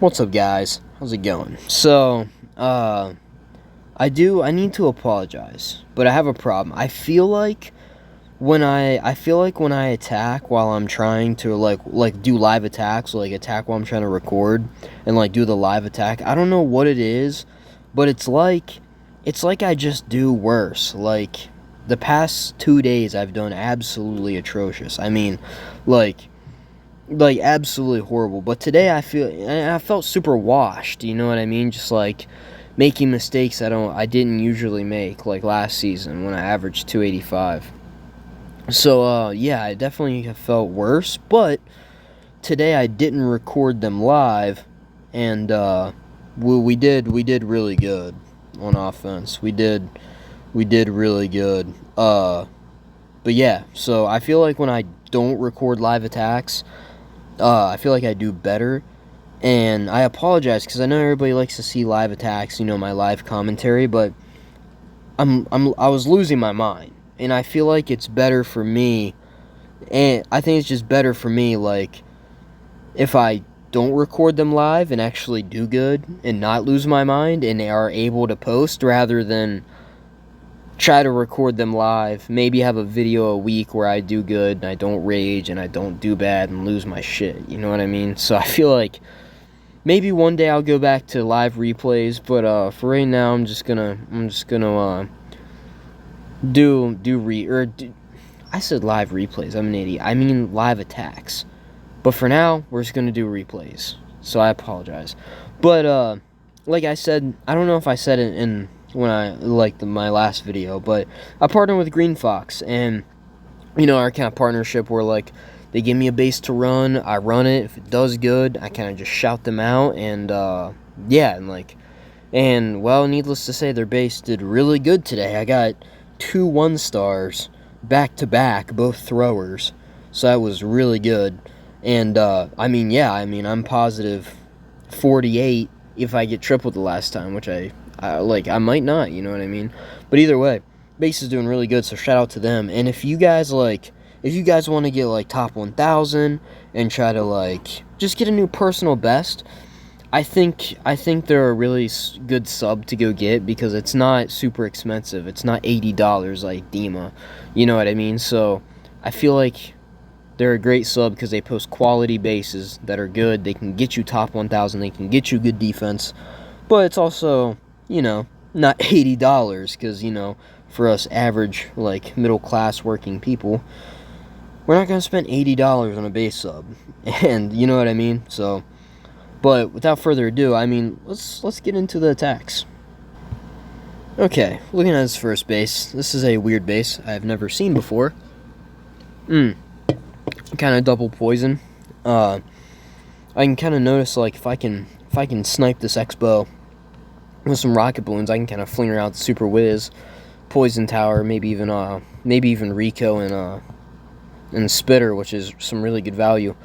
What's up, guys? How's it going? I need to apologize, but I have a problem. I feel like when I attack while I'm trying to do live attacks, like attack while I'm trying to record and like do the live attack. I don't know what it is, but it's like I just do worse. Like the past 2 days I've done absolutely atrocious. I mean, like absolutely horrible. But today I felt super washed. You know what I mean? Just like making mistakes I didn't usually make, like last season when I averaged 285. Yeah, I definitely have felt worse. But today I didn't record them live, and we did really good on offense. We did really good. But yeah, so I feel like when I don't record live attacks, I feel like I do better, and I apologize because I know everybody likes to see live attacks, my live commentary, but I was losing my mind, and I feel like it's better for me, and I think it's just better for me, like, if I don't record them live and actually do good and not lose my mind and they are able to post rather than try to record them live, maybe have a video a week where I do good and I don't rage and I don't do bad and lose my shit, you know what I mean? So I feel like maybe one day I'll go back to live replays, but for right now I'm just gonna I said live replays. I'm an idiot. I mean live attacks. But for now, we're just gonna do replays. So I apologize. But like I said, I don't know if I said it in when I my last video, but I partnered with Green Fox, and our kind of partnership where like they give me a base to run, I run it. If it does good, I kind of just shout them out, and yeah, and well, needless to say, their base did really good today. I got 2 1-stars back to back, both throwers, so that was really good. And I'm positive 48 if I get tripled the last time, which I might not, you know what I mean? But either way, base is doing really good, so shout out to them. And if you guys want to get like top 1000 and try to just get a new personal best, I think they're a really good sub to go get because it's not super expensive. It's not $80 like Dima, you know what I mean? So I feel like they're a great sub because they post quality bases that are good. They can get you top 1000. They can get you good defense. But it's also, not $80 because, for us average, middle class working people, we're not going to spend $80 on a base sub. And you know what I mean? So, but without further ado, let's get into the attacks. Okay, looking at this first base. This is a weird base I've never seen before. Kind of double poison. I can kind of notice if I can snipe this X-Bow with some rocket balloons, I can kind of fling her out the Super Wiz, Poison Tower, maybe even Rico and Spitter, which is some really good value.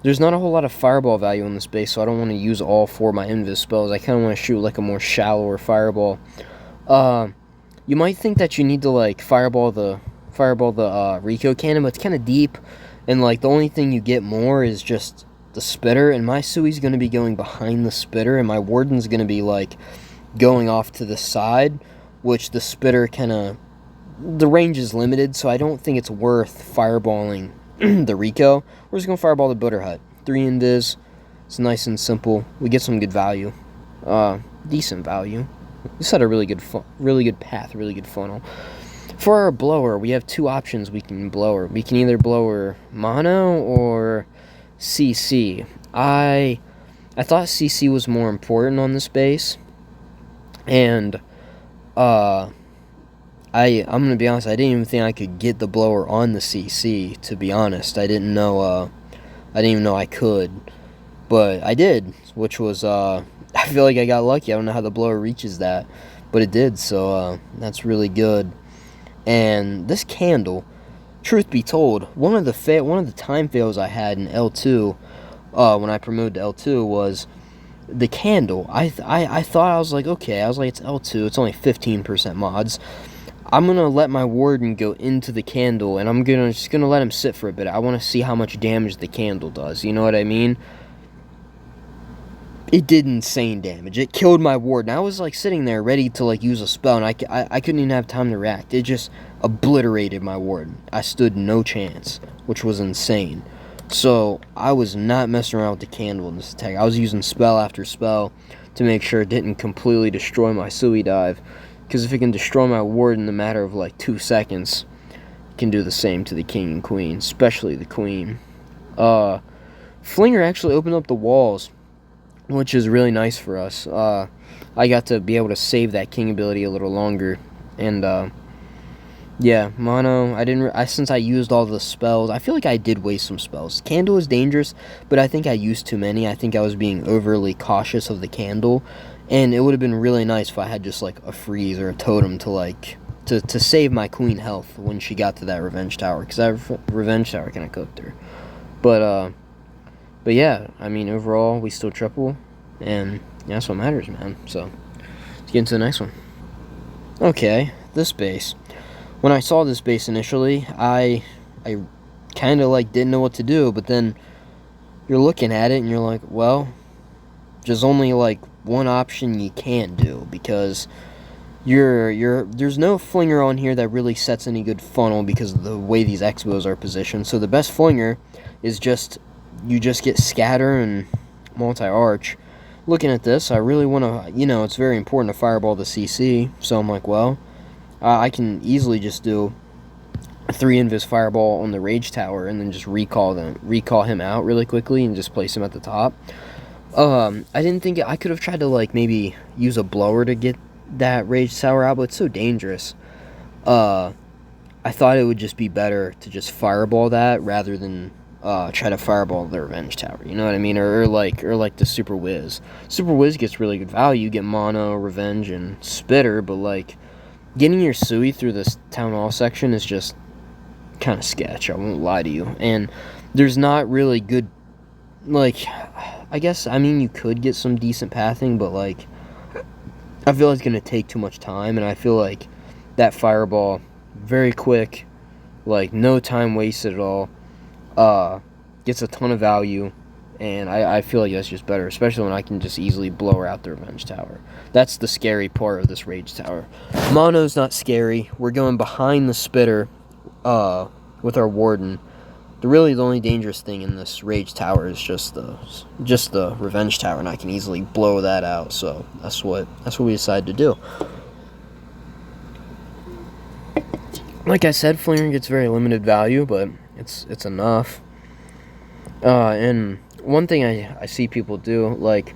There's not a whole lot of fireball value in this base, so I don't want to use all 4 of my invis spells. I kind of want to shoot a more shallower fireball. You might think that you need to fireball the Rico cannon, but it's kind of deep. And, the only thing you get more is just the Spitter, and my Sui's going to be going behind the Spitter, and my Warden's going to be, going off to the side, which the Spitter the range is limited, so I don't think it's worth fireballing the Rico. We're just going to fireball the Butter Hut. 3 invis. It's nice and simple. We get some good value. Decent value. We set a really good path, really good funnel. For our blower, we have 2 options we can blow her. We can either blow her mono or CC. I thought CC was more important on this base, and I'm gonna be honest, I didn't even think I could get the blower on the CC, to be honest. I didn't even know I could, but I did, which was I feel like I got lucky. I don't know how the blower reaches that, but it did, so that's really good. And this candle, truth be told, one of the time fails I had in L2, when I promoted to L2, was the candle. I thought, I was like, okay, it's L2, it's only 15% mods. I'm gonna let my Warden go into the candle, and I'm just gonna let him sit for a bit. I want to see how much damage the candle does. You know what I mean? It did insane damage. It killed my ward, and I was like sitting there ready to like use a spell, and I couldn't even have time to react. It just obliterated my ward. I stood no chance, which was insane. So I was not messing around with the candle in this attack. I was using spell after spell to make sure it didn't completely destroy my Sui dive, because if it can destroy my ward in the matter of like 2 seconds, it can do the same to the king and queen, especially the queen. Flinger actually opened up the walls, which is really nice for us. I got to be able to save that king ability a little longer, and yeah, mono. Since I used all the spells, I feel like I did waste some spells. Candle is dangerous, but I think I used too many. I think I was being overly cautious of the candle, and it would have been really nice if I had just like a freeze or a totem to like to save my queen health when she got to that revenge tower, because that revenge tower kind of cooked her. But yeah, I mean, overall, we still triple, and yeah, that's what matters, man. So, let's get into the next one. Okay, this base. When I saw this base initially, I kind of like didn't know what to do, but then you're looking at it and you're like, well, there's only like one option you can't do, because there's no flinger on here that really sets any good funnel because of the way these X-bows are positioned. So the best flinger is just you just get scatter and multi-arch. Looking at this, I really want to, it's very important to fireball the CC, so I'm like, well, I can easily just do a 3 invis fireball on the rage tower and then just recall him out really quickly and just place him at the top. I didn't think I could have tried to like maybe use a blower to get that rage tower out, but it's so dangerous. I thought it would just be better to just fireball that rather than try to fireball the revenge tower, you know what I mean? Or like the Super Wiz. Super Wiz gets really good value. You get mono, revenge, and spitter, but like getting your Sui through this town hall section is just kind of sketch, I won't lie to you. And there's not really good, like, I guess, I mean, you could get some decent pathing, but like I feel it's gonna take too much time, and I feel like that fireball, very quick, like no time wasted at all, gets a ton of value, and I feel like that's just better, especially when I can just easily blow her out the revenge tower. That's the scary part of this rage tower. Mono's not scary. We're going behind the spitter with our warden. The only dangerous thing in this rage tower is just the revenge tower, and I can easily blow that out. So that's what we decided to do. Like I said, flinger gets very limited value, but it's enough. And one thing I see people do, like,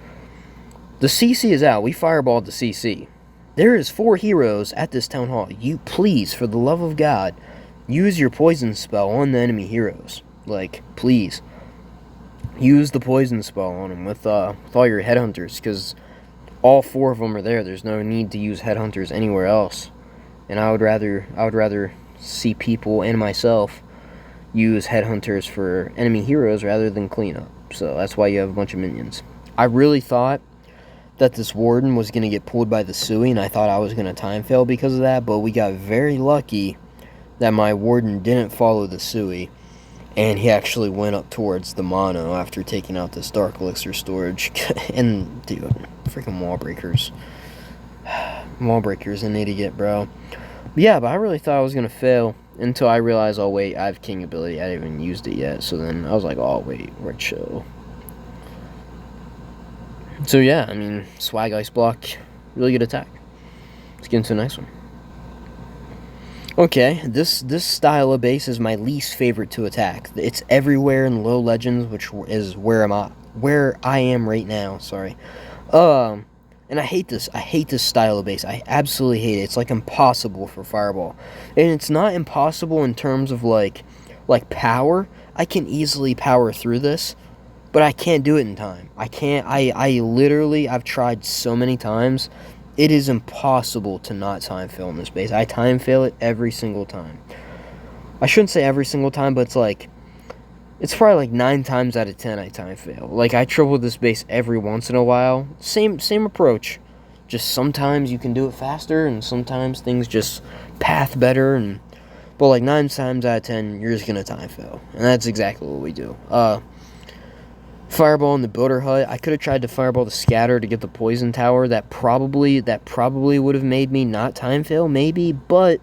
the CC is out. We fireballed the CC. There is 4 heroes at this town hall. You please, for the love of God, use your poison spell on the enemy heroes. Like, please, use the poison spell on them with all your headhunters, because all 4 of them are there. There's no need to use headhunters anywhere else. And I would rather see people and myself use headhunters for enemy heroes rather than cleanup. So that's why you have a bunch of minions. I really thought that this warden was going to get pulled by the Sui, and I thought I was going to time fail because of that, but we got very lucky that my warden didn't follow the Sui, and he actually went up towards the mono after taking out this dark elixir storage. And dude, freaking wall breakers. Wall breakers an idiot, bro. Yeah, but I really thought I was going to fail until I realized, oh wait, I have king ability. I haven't even used it yet. So then I was like, oh wait, we're chill. So yeah, I mean, swag ice block, really good attack. Let's get into the next one. Okay, this style of base is my least favorite to attack. It's everywhere in low legends, which is where I am right now. Sorry. And I hate this. I hate this style of base. I absolutely hate it. It's like impossible for fireball, and it's not impossible in terms of like power. I can easily power through this, but I can't do it in time. I can't. I literally, I've tried so many times. It is impossible to not time fail in this base. I time fail it every single time. I shouldn't say every single time, but it's probably like 9 times out of 10 I time fail. Like, I triple this base every once in a while. Same approach. Just sometimes you can do it faster, and sometimes things just path better. But like 9 times out of 10, you're just gonna time fail, and that's exactly what we do. Fireball in the builder hut. I could have tried to fireball the scatter to get the poison tower. That probably would have made me not time fail, maybe. But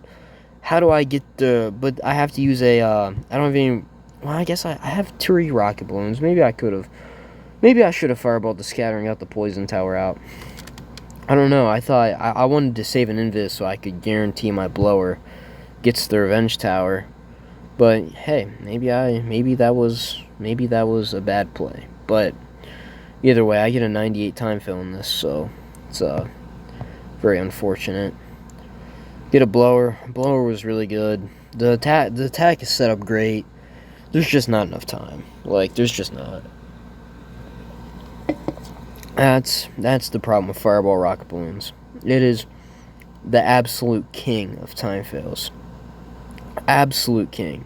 how do I get the? But I have to use a. I don't have any. Well, I guess I have 3 rocket balloons. Maybe I could have. Maybe I should have fireballed the scatter and got the poison tower out. I don't know. I thought I wanted to save an invis so I could guarantee my blower gets the revenge tower. But hey, maybe that was a bad play. But either way, I get a 98 time fill in this, so it's very unfortunate. Get a blower. Blower was really good. The attack is set up great. There's just not enough time. Like, there's just not. That's the problem with fireball rocket balloons. It is the absolute king of time fails. Absolute king.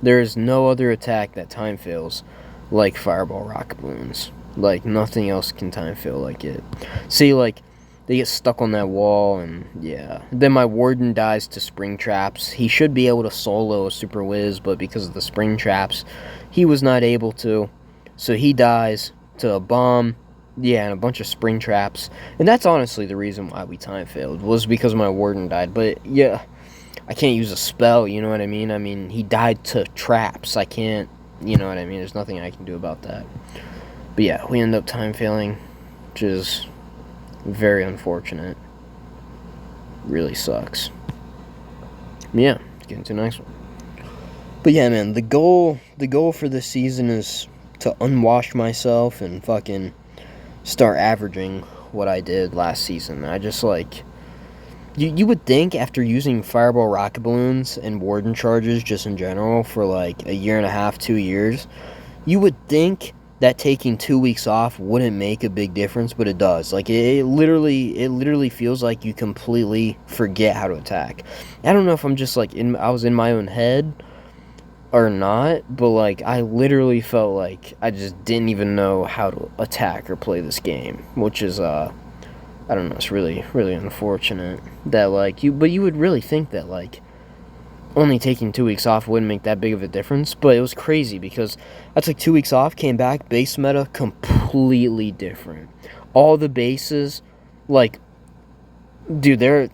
There is no other attack that time fails like fireball rocket balloons. Like, nothing else can time fail like it. See, like, they get stuck on that wall, and yeah. Then my warden dies to spring traps. He should be able to solo a super whiz, but because of the spring traps, he was not able to. So he dies to a bomb, yeah, and a bunch of spring traps. And that's honestly the reason why we time failed, was because my warden died. But yeah, I can't use a spell, you know what I mean? I mean, he died to traps. I can't, you know what I mean? There's nothing I can do about that. But yeah, we end up time failing, which is very unfortunate. Really sucks. Yeah, let's get into the next one. But yeah, man, the goal for this season is to unwash myself and fucking start averaging what I did last season. I just, like, you would think after using fireball rocket balloons and warden charges just in general for like a year and a half, 2 years, you would think that taking 2 weeks off wouldn't make a big difference, but it does. Like, it literally feels like you completely forget how to attack. I don't know if I'm just like I was in my own head or not, but like I literally felt like I just didn't even know how to attack or play this game, which is I don't know, it's really unfortunate that like you would really think that like only taking 2 weeks off wouldn't make that big of a difference, but it was crazy because I took 2 weeks off, came back, base meta completely different. All the bases, like, dude, they're in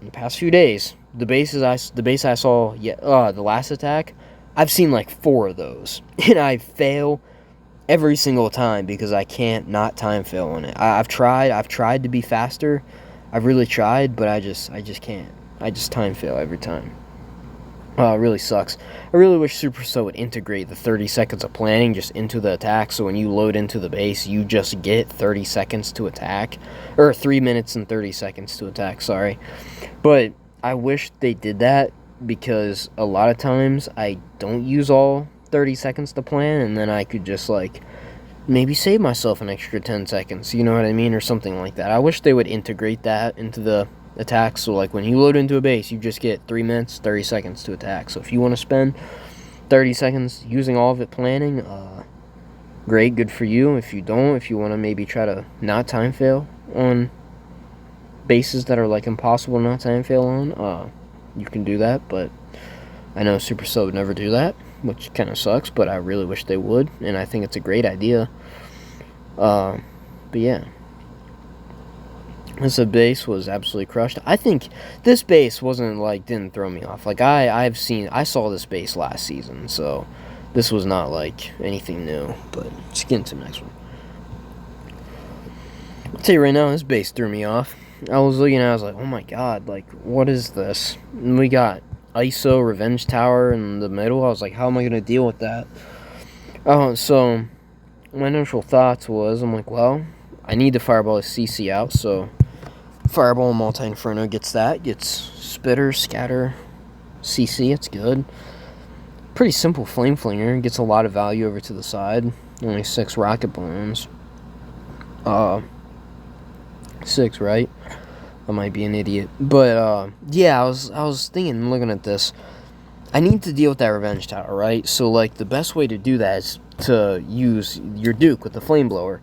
the past few days, the base I saw, the last attack, I've seen like 4 of those, and I fail every single time because I can't not time fail on it. I've tried to be faster, I've really tried, but I just can't. I just time fail every time. It really sucks. I really wish Supercell would integrate the 30 seconds of planning just into the attack, so when you load into the base, you just get 30 seconds to attack. Or 3 minutes and 30 seconds to attack, sorry. But I wish they did that, because a lot of times I don't use all 30 seconds to plan, and then I could just, like, maybe save myself an extra 10 seconds, you know what I mean, or something like that. I wish they would integrate that into the attack, so like when you load into a base, you just get 3 minutes, 30 seconds to attack. So if you want to spend 30 seconds using all of it planning, great, good for you. If you don't, if you want to maybe try to not time fail on bases that are like impossible to not time fail on, you can do that, but I know Supercell would never do that, which kind of sucks, but I really wish they would, and I think it's a great idea. But yeah, this base was absolutely crushed. I think this base didn't throw me off. Like, I saw this base last season, so this was not like anything new. But let's get into the next one. I'll tell you right now, this base threw me off. I was looking at it, I was like, oh my god, like, what is this? And we got ISO Revenge Tower in the middle. I was like, how am I going to deal with that? So my initial thoughts was, I'm like, well, I need to fireball a CC out, so fireball Multi-Inferno gets that. Gets Spitter, Scatter, CC, it's good. Pretty simple Flame Flinger, gets a lot of value over to the side. Only 6 rocket balloons. 6, right? I might be an idiot. But, yeah, I was thinking, looking at this, I need to deal with that Revenge Tower, right? So, like, the best way to do that is to use your Duke with the Flame Blower.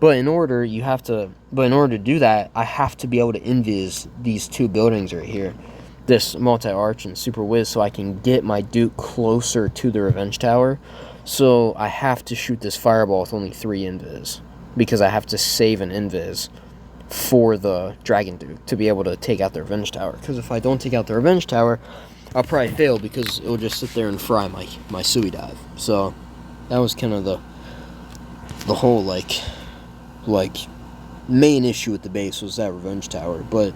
But in order to do that, I have to be able to invis these 2 buildings right here. This Multi-Arch and Super Whiz, so I can get my Duke closer to the Revenge Tower. So I have to shoot this fireball with only 3 invis, because I have to save an invis for the Dragon Duke to be able to take out the Revenge Tower. Because if I don't take out the Revenge Tower, I'll probably fail because it will just sit there and fry my Sui dive. So that was kind of the whole like main issue with the base was that Revenge Tower. But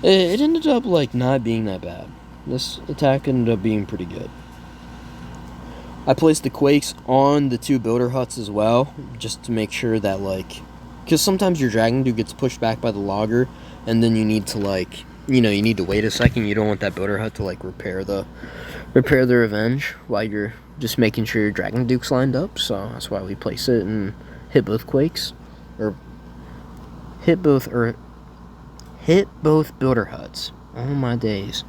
it ended up like not being that bad. This attack ended up being pretty good. I placed the Quakes on the 2 builder huts as well, just to make sure that, like, because sometimes your Dragon Duke gets pushed back by the logger, and then you need to, like, you need to wait a second. You don't want that builder hut to, like, repair the Revenge while you're just making sure your Dragon Duke's lined up. So that's why we place it and hit both Quakes, or hit both builder huts. Oh my days.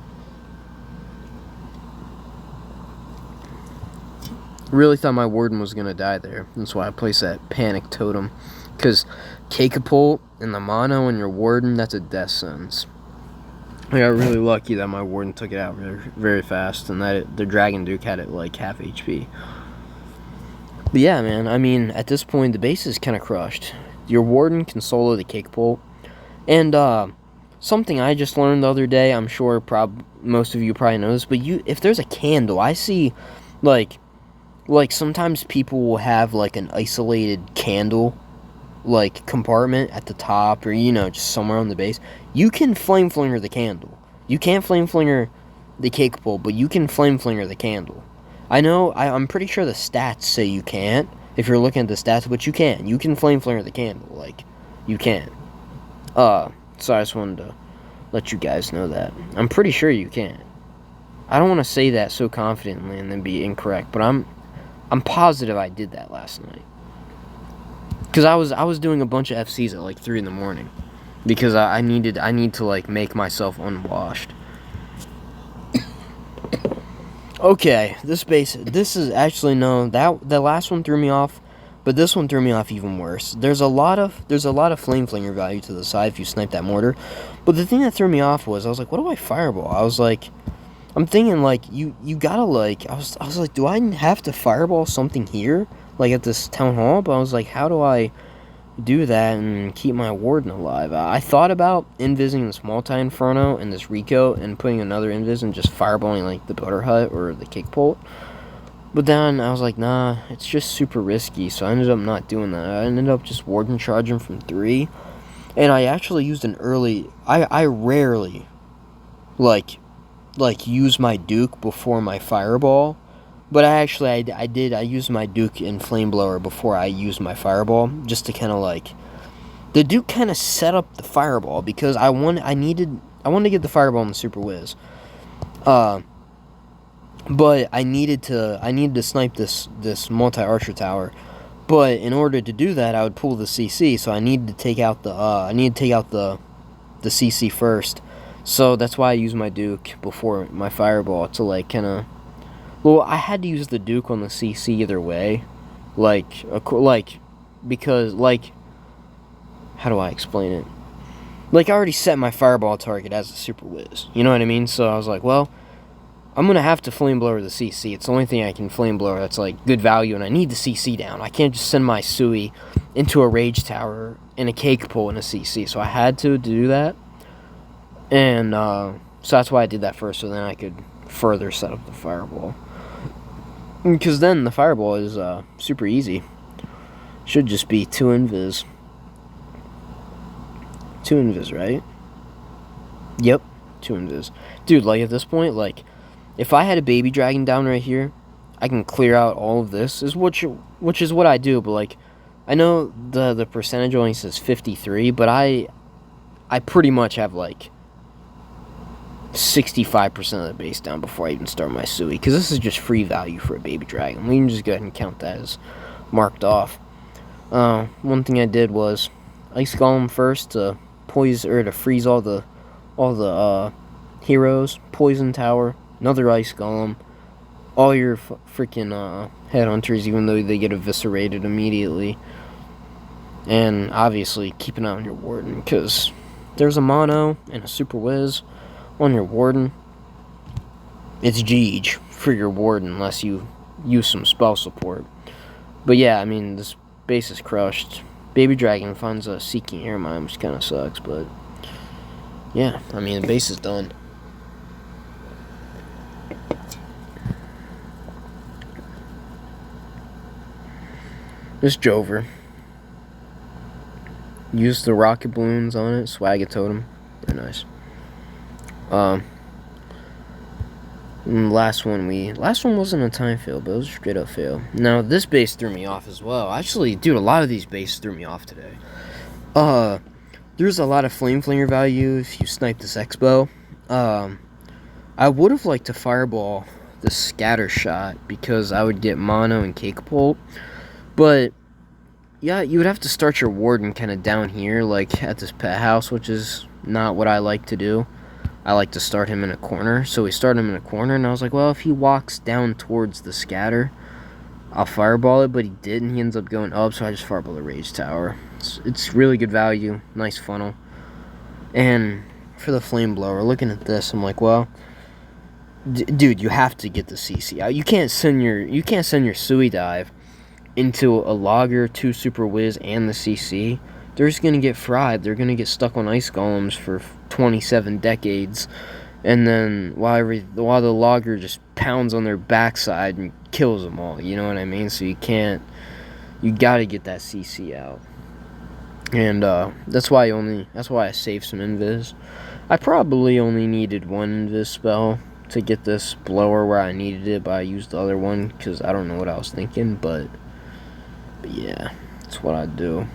Really thought my Warden was going to die there. That's why I placed that Panic Totem. Because Kakapult and the mono and your Warden, that's a death sentence. I got really lucky that my Warden took it out very, very fast. And that the Dragon Duke had it like half HP. But yeah, man. I mean, at this point, the base is kind of crushed. Your Warden can solo the Kakapult. And something I just learned the other day, I'm sure most of you probably know this. But if there's a candle, I see like sometimes people will have like an isolated candle like compartment at the top, or just somewhere on the base. You can flame flinger the candle. You can't flame flinger the Kakapult, but you can flame flinger the candle. I know, I'm pretty sure the stats say you can't if you're looking at the stats, but you can flame flinger the candle, like you can. So I just wanted to let you guys know that. I'm pretty sure you can. I don't want to say that so confidently and then be incorrect, but I'm positive I did that last night. Because I was doing a bunch of FCs at like 3 in the morning. Because I need to like make myself unwashed. Okay, this is actually the last one threw me off, but this one threw me off even worse. There's a lot of flame flinger value to the side if you snipe that mortar. But the thing that threw me off was I was like, what do I fireball? I was like, I'm thinking, like, you gotta, like, I was like, do I have to fireball something here? Like, at this town hall? But I was like, how do I do that and keep my Warden alive? I thought about invising this multi-inferno and this Rico and putting another invis and just fireballing, like, the builder hut or the Kakapult. But then I was like, nah, it's just super risky. So I ended up not doing that. I ended up just Warden charging from 3. And I actually used an early... I rarely, like use my Duke before my fireball, but I used my Duke and Flameblower before I used my fireball, just to kind of like, the Duke kind of set up the fireball, because I wanted to get the fireball in the Super Wiz, but I needed to snipe this multi-archer tower, but in order to do that I would pull the CC, so I needed to take out the CC first. So that's why I used my Duke before my fireball to like kind of... Well, I had to use the Duke on the CC either way. Because, like... How do I explain it? Like, I already set my fireball target as a Super Wiz. You know what I mean? So I was like, well, I'm going to have to Flameblower the CC. It's the only thing I can Flameblower that's, like, good value, and I need the CC down. I can't just send my Sui into a Rage Tower and a Kakapult and a CC. So I had to do that. And so that's why I did that first, so then I could further set up the fireball. Because then the fireball is super easy. Should just be 2 invis. 2 invis, right? Yep, 2 invis. Dude, like at this point, like, if I had a baby dragon down right here, I can clear out all of this, which is what I do, but like, I know the percentage only says 53, but I pretty much have like 65% of the base down before I even start my Sui, because this is just free value for a baby dragon. We can just go ahead and count that as marked off. One thing I did was Ice Golem first to to freeze all the heroes. Poison Tower, another Ice Golem, all your freaking headhunters, even though they get eviscerated immediately. And obviously keep an eye on your Warden, because there's a mono and a Super Wiz on your Warden. It's GG for your Warden unless you use some spell support. But yeah, I mean, this base is crushed. Baby Dragon finds a Seeking Air Mine, which kind of sucks, but yeah, I mean, the base is done. This Jover. Use the rocket balloons on it, swag a totem. Very nice. Last one wasn't a time fail, but it was a straight up fail. Now this base threw me off as well. Actually, dude, a lot of these bases threw me off today. There's a lot of flame flinger value if you snipe this X-Bow. I would have liked to fireball the scatter shot because I would get mono and Cakepult, but yeah, you would have to start your warden kind of down here, like at this pet house, which is not what I like to do. I like to start him in a corner, so we started him in a corner, and I was like, well, if he walks down towards the scatter, I'll fireball it, but he didn't. He ends up going up, so I just fireball the Rage Tower. It's really good value, nice funnel. And for the Flame Blower, looking at this, I'm like, well, dude, you have to get the CC out. You can't send your Sui Dive into a Logger, 2 Super Wiz, and the CC. They're just gonna get fried. They're gonna get stuck on Ice Golems for 27 decades, and then while the Logger just pounds on their backside and kills them all. You know what I mean? So you gotta get that CC out. And that's why I saved some invis. I probably only needed one invis spell to get this blower where I needed it, but I used the other one because I don't know what I was thinking, but yeah, that's what I do.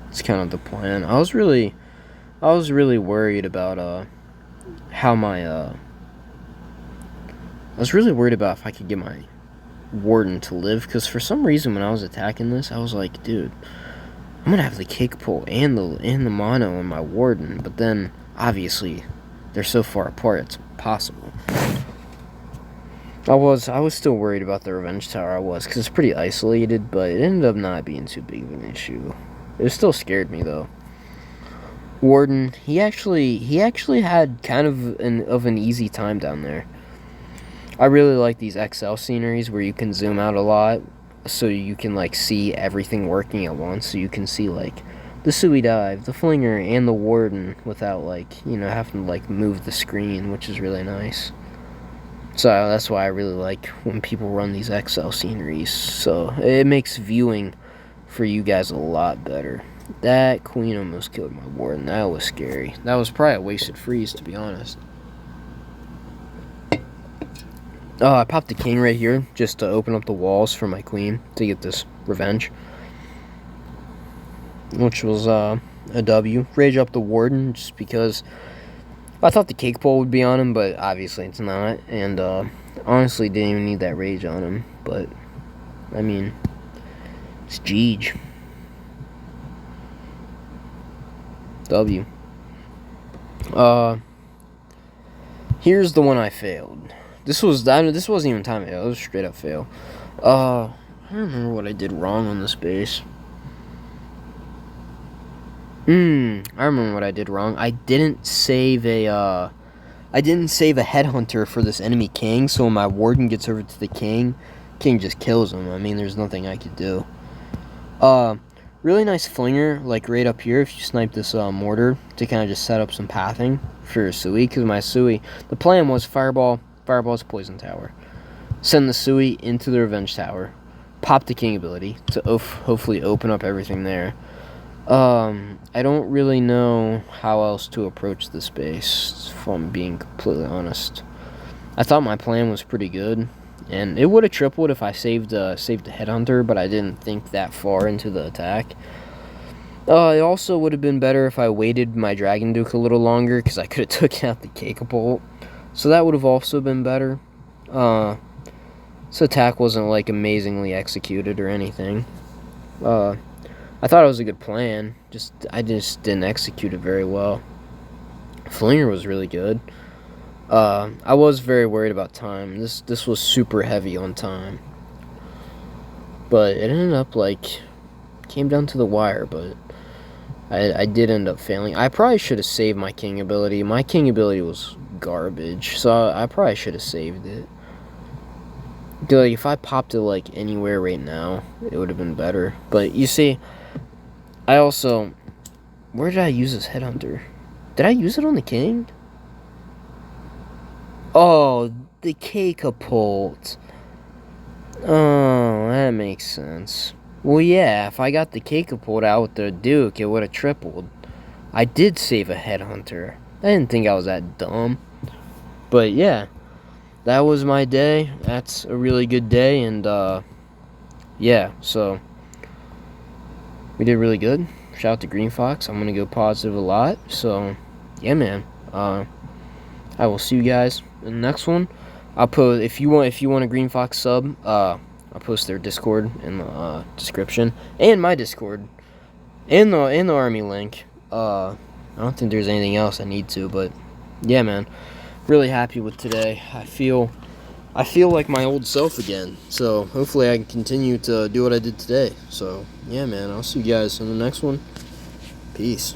It's kind of the plan. I was really worried about how my I was really worried about if I could get my warden to live, because for some reason when I was attacking this, I was like, dude, I'm gonna have the Cakepult and the mono in my warden, but then obviously they're so far apart it's impossible. I was still worried about the Revenge Tower, because it's pretty isolated, but it ended up not being too big of an issue. It still scared me though. Warden, he actually had kind of an easy time down there. I really like these XL sceneries where you can zoom out a lot, so you can like see everything working at once. So you can see like the Sui Dive, the Flinger, and the Warden without like, you know, having to like move the screen, which is really nice. So that's why I really like when people run these XL sceneries. So it makes viewing for you guys a lot better. That queen almost killed my warden. That was scary. That was probably a wasted freeze, to be honest. I popped the king right here just to open up the walls for my queen to get this revenge, which was a W. Rage up the warden just because I thought the Cakepult would be on him, but obviously it's not. And honestly, didn't even need that rage on him. But I mean, it's Jeej. W. Here's the one I failed. This wasn't even time fail. It was straight up fail. I don't remember what I did wrong on this base. I remember what I did wrong. I didn't save a headhunter for this enemy king, so when my warden gets over to the king just kills him. I mean, there's nothing I could do. Really nice flinger, like right up here if you snipe this mortar to kind of just set up some pathing for Sui, because my Sui, the plan was fireball's poison tower, send the Sui into the revenge tower, pop the king ability to hopefully open up everything there. I don't really know how else to approach this base, if I'm being completely honest. I thought my plan was pretty good, and it would have tripled if I saved the headhunter, but I didn't think that far into the attack. It also would have been better if I waited my Dragon Duke a little longer, because I could have taken out the Cakepult. So that would have also been better. This attack wasn't like amazingly executed or anything. I thought it was a good plan. I just didn't execute it very well. Flinger was really good. I was very worried about time. This was super heavy on time. But it ended up came down to the wire, but I did end up failing. I probably should have saved my king ability. My king ability was garbage, so I probably should have saved it. Dude, like, if I popped it, like, anywhere right now, it would have been better. But, you see, I also... Where did I use this Headhunter? Did I use it on the King? Oh, the K-Capult. Oh, that makes sense. Well, yeah, if I got the K-Capult out with the Duke, it would have tripled. I did save a Headhunter. I didn't think I was that dumb. But, yeah. That was my day. That's a really good day, and yeah, so we did really good. Shout out to Green Fox. I'm gonna go positive a lot. So yeah, man. I will see you guys in the next one. I'll post if you want a Green Fox sub. I'll post their Discord in the description and my Discord and the Army link. I don't think there's anything else I need to, but yeah, man. Really happy with today. I feel like my old self again. So hopefully I can continue to do what I did today. So yeah, man, I'll see you guys in the next one. Peace.